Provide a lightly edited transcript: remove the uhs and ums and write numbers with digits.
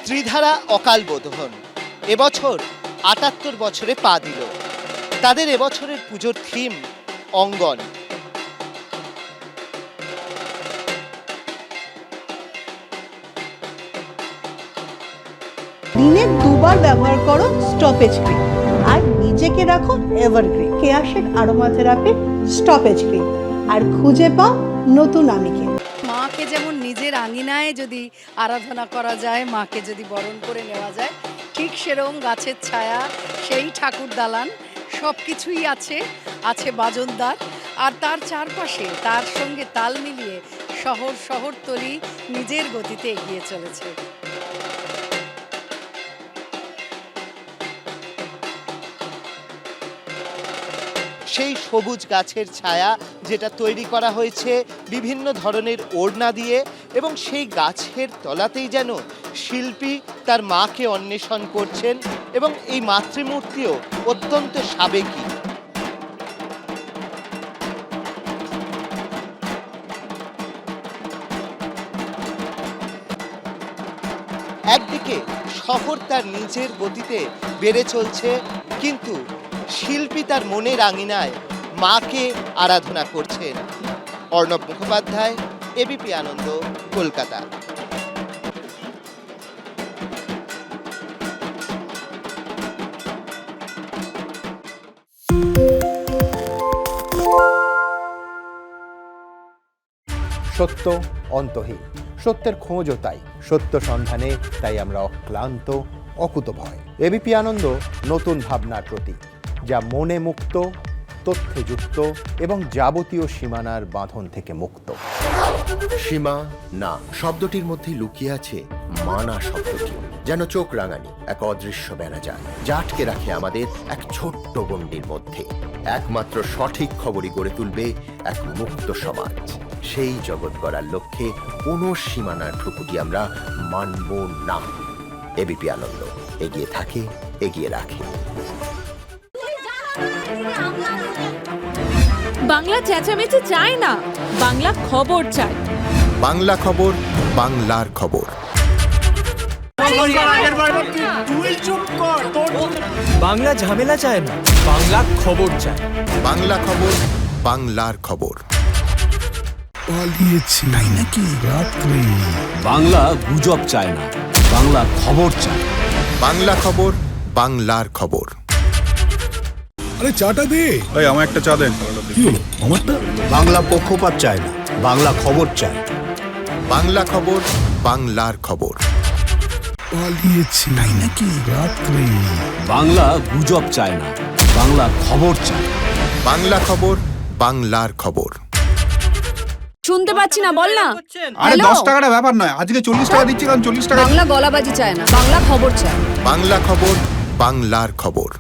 ত্রিধারা অকাল বোধন এবছর ৭৮ বছরে পা দিল। তাদের এবছরের পুজোর থিম অঙ্গন। দিনে দুবার ব্যবহার করো স্টপেজ ক্রিম আর নিজেকে রাখো evergreen. Keya Seth aroma therapy stoppage cream আর খুঁজে পাও নতুন আমিকে। মাকে যেমন নিজের আঙিনায় যদি আরাধনা করা যায়, মাকে যদি বরণ করে নেওয়া যায়, ঠিক সেরকম গাছের ছায়া, সেই ঠাকুর দালান সব কিছুই আছে, আছে বাজনদার। আর তার চারপাশে তার সঙ্গে তাল মিলিয়ে শহরতলি নিজের গতিতে এগিয়ে চলেছে। সেই সবুজ গাছের ছায়া যেটা তৈরি করা হয়েছে বিভিন্ন ধরনের ওড়না দিয়ে, এবং সেই গাছের তলাতেই যেন শিল্পী তার মাকে অন্বেষণ করছেন, এবং এই মাতৃমূর্তিও অত্যন্ত সাবেকি। একদিকে শহর তার নিজের গতিতে বেড়ে চলছে, কিন্তু শিল্পী তার মনের আঙিনায় মাকে আরাধনা করছেন। অর্ণব মুখোপাধ্যায়, এবিপি আনন্দ, কলকাতা। সত্য অন্তহীন, সত্যের খোঁজও তাই, সত্য সন্ধানে তাই আমরা অক্লান্ত, অকুতভয়। এবিপি আনন্দ নতুন ভাবনার প্রতীক, যা মনে মুক্ত, তথ্যে যুক্ত এবং যাবতীয় সীমানার বাঁধন থেকে মুক্ত। সীমা না শব্দটির মধ্যে লুকিয়ে আছে মানা শব্দটি, যেন চোখ রাঙানি এক অদৃশ্য বেড়াজাল, যা আটকে রাখে আমাদের এক ছোট্ট গণ্ডির মধ্যে। একমাত্র সঠিক খবরই গড়ে তুলবে এক মুক্ত সমাজ। সেই জগৎ গড়ার লক্ষ্যে কোনো সীমানার ঠুকুটি আমরা মানব না। এবিপি আনন্দ এগিয়ে থাকে, এগিয়ে রাখে। বাংলা চেঁচামেচি চায় না, বাংলা খবর চায়। বাংলা খবর, বাংলার খবর। বাংলা ঝামেলা চায় না, বাংলা খবর চায়। বাংলা খবর, বাংলার খবর। পালিয়েছি তাই নাকি রাত্রে? বাংলা গুজব চায় না, বাংলা খবর চায়। বাংলা খবর, বাংলার খবর। আরে চাটা দে। এই আমার একটা চা দেন। কি হলো আমারটা? বাংলা পক্ষপাত চায় না, বাংলা খবর চায়। বাংলা খবর, বাংলার খবর। পালিয়েছি তাই নাকি রাত্রে? বাংলা গুজব চায় না, বাংলা খবর চায়। বাংলা খবর, বাংলার খবর। শুনতে পাচ্ছি না, বল না। আরে 10 টাকাটা ব্যাপার নয়, আজকে 40 টাকা দিচ্ছি, কারণ 40 টাকা। বাংলা গলাবাজি চায় না, বাংলা খবর চায়। বাংলা খবর, বাংলার খবর।